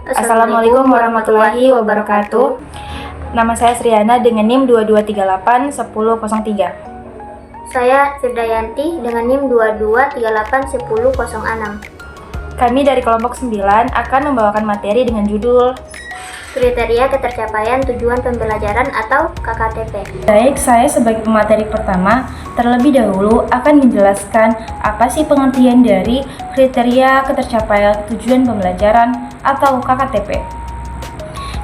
Assalamualaikum warahmatullahi wabarakatuh. Nama saya Sriana dengan NIM 22381003. Saya Firdayanti dengan NIM 22381006. Kami dari kelompok 9 akan membawakan materi dengan judul Kriteria Ketercapaian Tujuan Pembelajaran atau KKTP. Baik, saya sebagai pemateri pertama terlebih dahulu akan menjelaskan apa sih pengertian dari kriteria ketercapaian tujuan pembelajaran atau KKTP.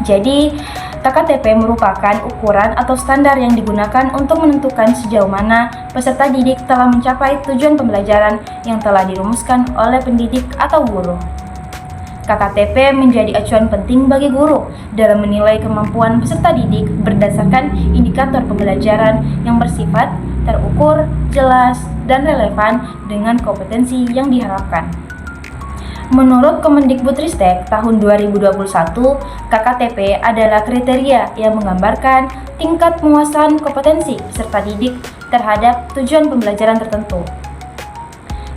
Jadi, KKTP merupakan ukuran atau standar yang digunakan untuk menentukan sejauh mana peserta didik telah mencapai tujuan pembelajaran yang telah dirumuskan oleh pendidik atau guru. KKTP menjadi acuan penting bagi guru dalam menilai kemampuan peserta didik berdasarkan indikator pembelajaran yang bersifat terukur, jelas, dan relevan dengan kompetensi yang diharapkan. Menurut Kemendikbudristek tahun 2021, KKTP adalah kriteria yang menggambarkan tingkat penguasaan kompetensi peserta didik terhadap tujuan pembelajaran tertentu.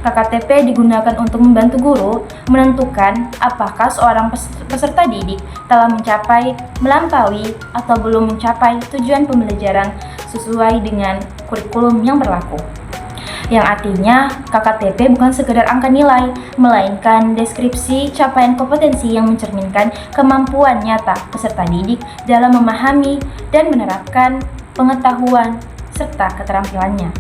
KKTP digunakan untuk membantu guru menentukan apakah seorang peserta didik telah mencapai, melampaui, atau belum mencapai tujuan pembelajaran sesuai dengan kurikulum yang berlaku. Yang artinya, KKTP bukan sekedar angka nilai, melainkan deskripsi capaian kompetensi yang mencerminkan kemampuan nyata peserta didik dalam memahami dan menerapkan pengetahuan serta keterampilannya.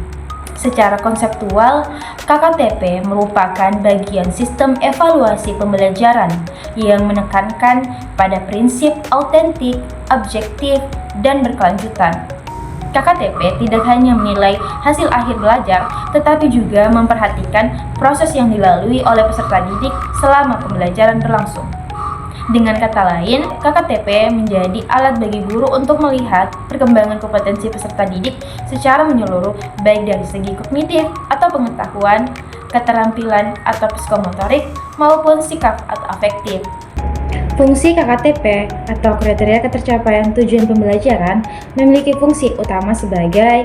Secara konseptual, KKTP merupakan bagian sistem evaluasi pembelajaran yang menekankan pada prinsip autentik, objektif, dan berkelanjutan. KKTP tidak hanya menilai hasil akhir belajar, tetapi juga memperhatikan proses yang dilalui oleh peserta didik selama pembelajaran berlangsung. Dengan kata lain, KKTP menjadi alat bagi guru untuk melihat perkembangan kompetensi peserta didik secara menyeluruh, baik dari segi kognitif atau pengetahuan, keterampilan atau psikomotorik, maupun sikap atau afektif. Fungsi KKTP atau kriteria ketercapaian tujuan pembelajaran memiliki fungsi utama sebagai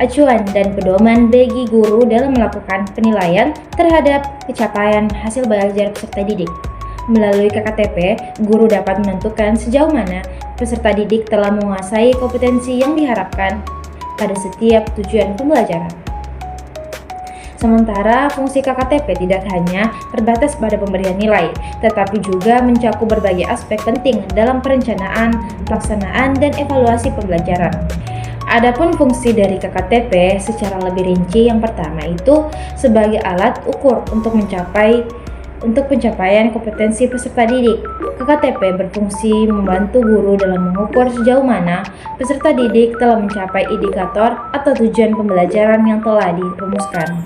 acuan dan pedoman bagi guru dalam melakukan penilaian terhadap capaian hasil belajar peserta didik. Melalui KKTP, guru dapat menentukan sejauh mana peserta didik telah menguasai kompetensi yang diharapkan pada setiap tujuan pembelajaran. Sementara fungsi KKTP tidak hanya terbatas pada pemberian nilai, tetapi juga mencakup berbagai aspek penting dalam perencanaan, pelaksanaan, dan evaluasi pembelajaran. Adapun fungsi dari KKTP secara lebih rinci, yang pertama itu sebagai alat ukur untuk pencapaian kompetensi peserta didik. KKTP berfungsi membantu guru dalam mengukur sejauh mana peserta didik telah mencapai indikator atau tujuan pembelajaran yang telah dirumuskan.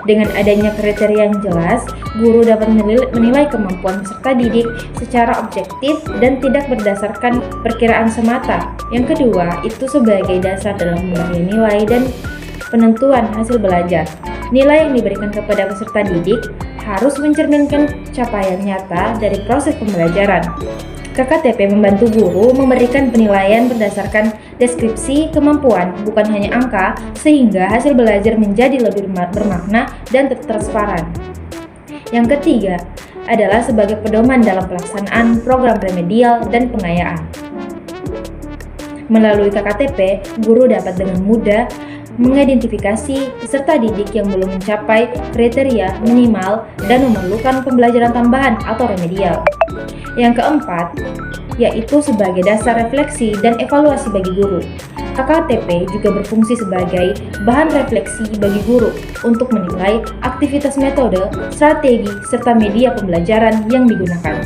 Dengan adanya kriteria yang jelas, guru dapat menilai kemampuan peserta didik secara objektif dan tidak berdasarkan perkiraan semata. Yang kedua, itu sebagai dasar dalam pemberian nilai dan penentuan hasil belajar. Nilai yang diberikan kepada peserta didik harus mencerminkan capaian nyata dari proses pembelajaran. KKTP membantu guru memberikan penilaian berdasarkan deskripsi kemampuan, bukan hanya angka, sehingga hasil belajar menjadi lebih bermakna dan transparan. Yang ketiga adalah sebagai pedoman dalam pelaksanaan program remedial dan pengayaan. Melalui KKTP, guru dapat dengan mudah mengidentifikasi peserta didik yang belum mencapai kriteria minimal dan memerlukan pembelajaran tambahan atau remedial. Yang keempat, yaitu sebagai dasar refleksi dan evaluasi bagi guru. KKTP juga berfungsi sebagai bahan refleksi bagi guru untuk menilai aktivitas metode, strategi, serta media pembelajaran yang digunakan.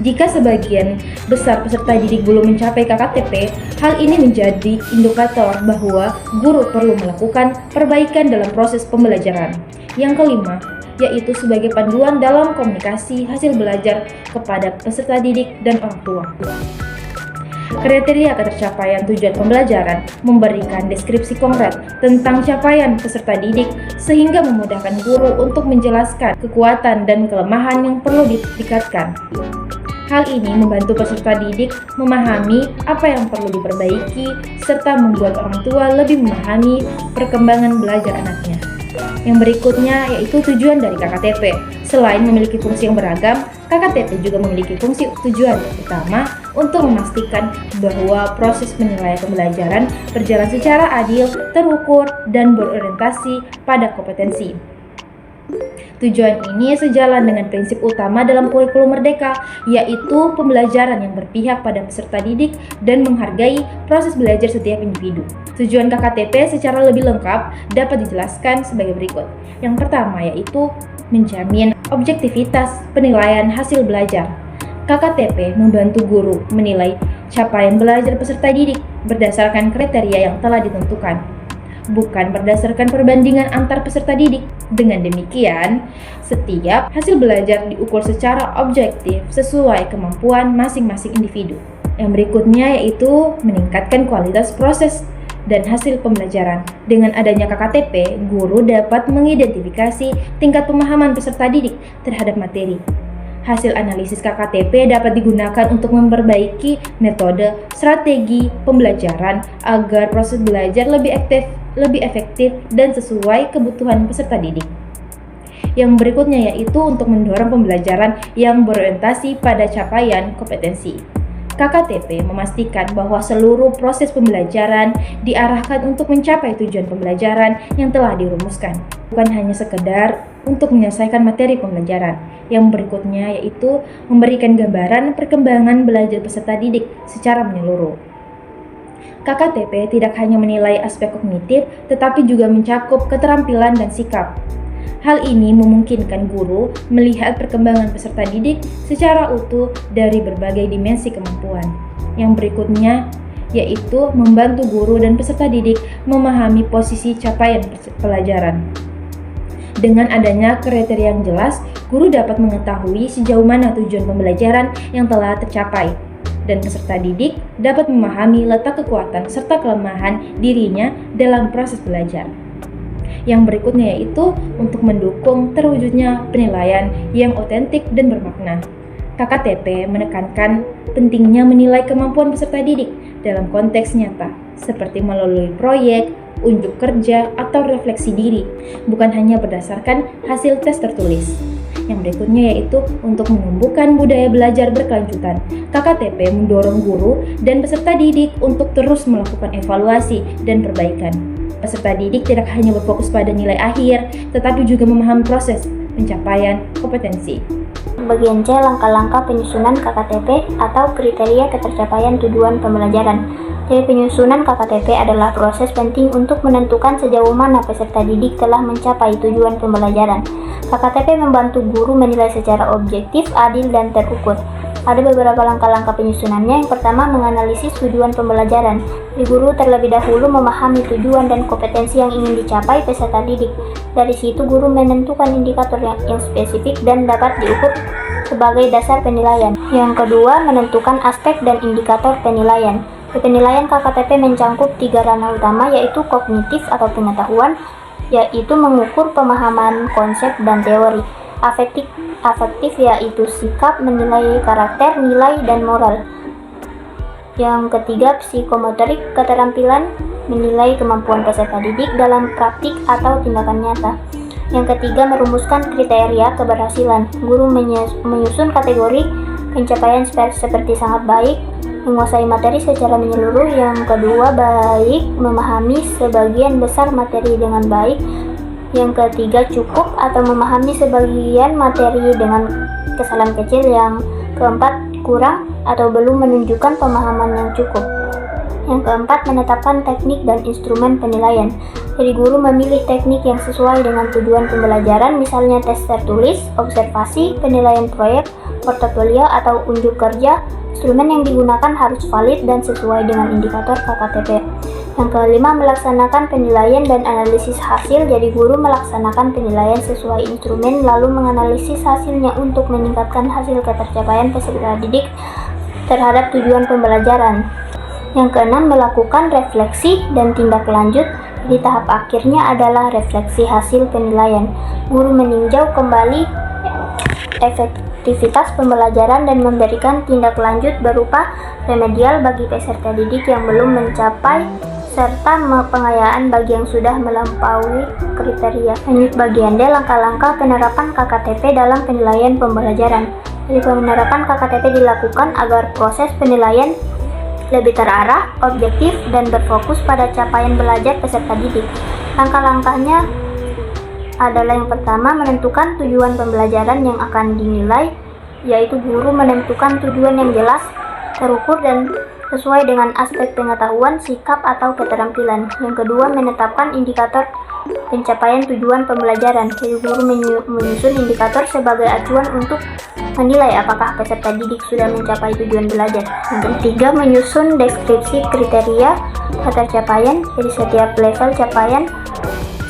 Jika sebagian besar peserta didik belum mencapai KKTP, hal ini menjadi indikator bahwa guru perlu melakukan perbaikan dalam proses pembelajaran. Yang kelima, yaitu sebagai panduan dalam komunikasi hasil belajar kepada peserta didik dan orang tua. Kriteria ketercapaian tujuan pembelajaran memberikan deskripsi konkret tentang capaian peserta didik sehingga memudahkan guru untuk menjelaskan kekuatan dan kelemahan yang perlu ditingkatkan. Hal ini membantu peserta didik memahami apa yang perlu diperbaiki serta membuat orang tua lebih memahami perkembangan belajar anaknya. Yang berikutnya yaitu tujuan dari KKTP. Selain memiliki fungsi yang beragam, KKTP juga memiliki fungsi tujuan utama untuk memastikan bahwa proses penilaian pembelajaran berjalan secara adil, terukur, dan berorientasi pada kompetensi. Tujuan ini sejalan dengan prinsip utama dalam kurikulum Merdeka, yaitu pembelajaran yang berpihak pada peserta didik dan menghargai proses belajar setiap individu. Tujuan KKTP secara lebih lengkap dapat dijelaskan sebagai berikut. Yang pertama yaitu menjamin objektivitas penilaian hasil belajar. KKTP membantu guru menilai capaian belajar peserta didik berdasarkan kriteria yang telah ditentukan, bukan berdasarkan perbandingan antar peserta didik. Dengan demikian, setiap hasil belajar diukur secara objektif sesuai kemampuan masing-masing individu. Yang berikutnya yaitu meningkatkan kualitas proses dan hasil pembelajaran. Dengan adanya KKTP, guru dapat mengidentifikasi tingkat pemahaman peserta didik terhadap materi. Hasil analisis KKTP dapat digunakan untuk memperbaiki metode, strategi pembelajaran agar proses belajar lebih efektif dan sesuai kebutuhan peserta didik. Yang berikutnya yaitu untuk mendorong pembelajaran yang berorientasi pada capaian kompetensi. KKTP memastikan bahwa seluruh proses pembelajaran diarahkan untuk mencapai tujuan pembelajaran yang telah dirumuskan, bukan hanya sekedar untuk menyelesaikan materi pembelajaran. Yang berikutnya yaitu memberikan gambaran perkembangan belajar peserta didik secara menyeluruh. KKTP tidak hanya menilai aspek kognitif, tetapi juga mencakup keterampilan dan sikap. Hal ini memungkinkan guru melihat perkembangan peserta didik secara utuh dari berbagai dimensi kemampuan. Yang berikutnya yaitu membantu guru dan peserta didik memahami posisi capaian pelajaran. Dengan adanya kriteria yang jelas, guru dapat mengetahui sejauh mana tujuan pembelajaran yang telah tercapai, dan peserta didik dapat memahami letak kekuatan serta kelemahan dirinya dalam proses belajar. Yang berikutnya yaitu untuk mendukung terwujudnya penilaian yang otentik dan bermakna. KKTP menekankan pentingnya menilai kemampuan peserta didik dalam konteks nyata, seperti melalui proyek, unjuk kerja, atau refleksi diri, bukan hanya berdasarkan hasil tes tertulis. Yang berikutnya yaitu untuk menumbuhkan budaya belajar berkelanjutan. KKTP mendorong guru dan peserta didik untuk terus melakukan evaluasi dan perbaikan. Peserta didik tidak hanya berfokus pada nilai akhir, tetapi juga memahami proses pencapaian kompetensi. Bagian C, langkah-langkah penyusunan KKTP atau kriteria ketercapaian tujuan pembelajaran. Jadi penyusunan KKTP adalah proses penting untuk menentukan sejauh mana peserta didik telah mencapai tujuan pembelajaran. KKTP membantu guru menilai secara objektif, adil, dan terukur. Ada beberapa langkah-langkah penyusunannya. Yang pertama, menganalisis tujuan pembelajaran. Guru terlebih dahulu memahami tujuan dan kompetensi yang ingin dicapai peserta didik. Dari situ guru menentukan indikator yang spesifik dan dapat diukur sebagai dasar penilaian. Yang kedua, menentukan aspek dan indikator penilaian. Penilaian KKTP mencangkup 3 ranah utama, yaitu kognitif atau pengetahuan, yaitu mengukur pemahaman konsep dan teori. Afektif yaitu sikap, menilai karakter, nilai, dan moral. Yang ketiga, psikomotorik, keterampilan, menilai kemampuan peserta didik dalam praktik atau tindakan nyata. Yang ketiga, merumuskan kriteria keberhasilan. Guru menyusun kategori pencapaian seperti sangat baik, menguasai materi secara menyeluruh. Yang kedua, baik, memahami sebagian besar materi dengan baik. Yang ketiga, cukup atau memahami sebagian materi dengan kesalahan kecil. Yang keempat, kurang atau belum menunjukkan pemahaman yang cukup. Yang keempat, menetapkan teknik dan instrumen penilaian. Jadi guru memilih teknik yang sesuai dengan tujuan pembelajaran, misalnya tes tertulis, observasi, penilaian proyek, portofolio, atau unjuk kerja. Instrumen yang digunakan harus valid dan sesuai dengan indikator KKTP. Yang kelima, melaksanakan penilaian dan analisis hasil. Jadi guru melaksanakan penilaian sesuai instrumen lalu menganalisis hasilnya untuk meningkatkan hasil ketercapaian peserta didik terhadap tujuan pembelajaran. Yang keenam, melakukan refleksi dan tindak lanjut. Di tahap akhirnya adalah refleksi hasil penilaian. Guru meninjau kembali efektivitas pembelajaran dan memberikan tindak lanjut berupa remedial bagi peserta didik yang belum mencapai serta pengayaan bagi yang sudah melampaui kriteria. Lanjut bagian D, langkah-langkah penerapan KKTP dalam penilaian pembelajaran. Jadi penerapan KKTP dilakukan agar proses penilaian lebih terarah, objektif, dan berfokus pada capaian belajar peserta didik. Langkah-langkahnya adalah yang pertama, menentukan tujuan pembelajaran yang akan dinilai, yaitu guru menentukan tujuan yang jelas, terukur, dan sesuai dengan aspek pengetahuan, sikap, atau keterampilan. Yang kedua, menetapkan indikator pencapaian tujuan pembelajaran. Jadi guru menyusun indikator sebagai acuan untuk menilai apakah peserta didik sudah mencapai tujuan belajar. Yang ketiga, menyusun deskripsi kriteria ketercapaian. Jadi setiap level capaian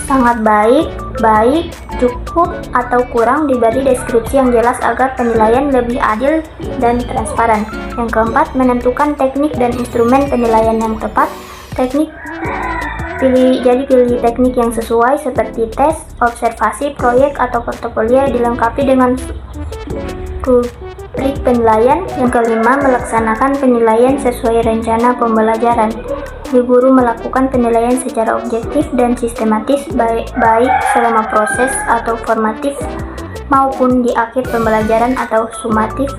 sangat baik, cukup, atau kurang diberi deskripsi yang jelas agar penilaian lebih adil dan transparan. Yang keempat, menentukan teknik dan instrumen penilaian yang tepat. Pilih teknik yang sesuai seperti tes, observasi, proyek, atau portofolio dilengkapi dengan rubrik penilaian. Yang kelima, melaksanakan penilaian sesuai rencana pembelajaran. Guru melakukan penilaian secara objektif dan sistematis, baik selama proses atau formatif maupun di akhir pembelajaran atau sumatif.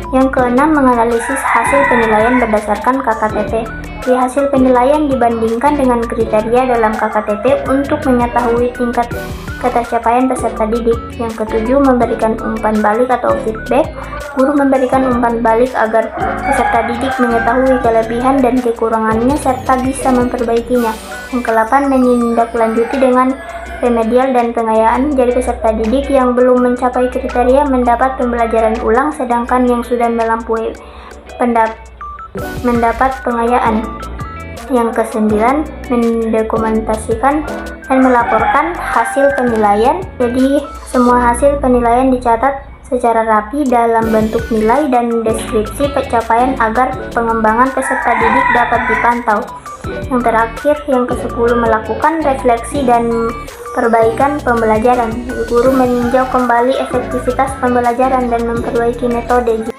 Yang keenam, menganalisis hasil penilaian berdasarkan KKTP. Di hasil penilaian dibandingkan dengan kriteria dalam KKTP untuk mengetahui tingkat ketercapaian peserta didik. Yang ketujuh, memberikan umpan balik atau feedback. Guru memberikan umpan balik agar peserta didik mengetahui kelebihan dan kekurangannya serta bisa memperbaikinya. Yang kedelapan, menindaklanjuti dengan remedial dan pengayaan. Jadi peserta didik yang belum mencapai kriteria mendapat pembelajaran ulang, sedangkan yang sudah melampaui mendapat pengayaan. Yang kesembilan, mendokumentasikan dan melaporkan hasil penilaian. Jadi semua hasil penilaian dicatat secara rapi dalam bentuk nilai dan deskripsi pencapaian agar pengembangan peserta didik dapat dipantau. Yang terakhir, yang ke-10, melakukan refleksi dan perbaikan pembelajaran. Guru meninjau kembali efektivitas pembelajaran dan memperbaiki metode.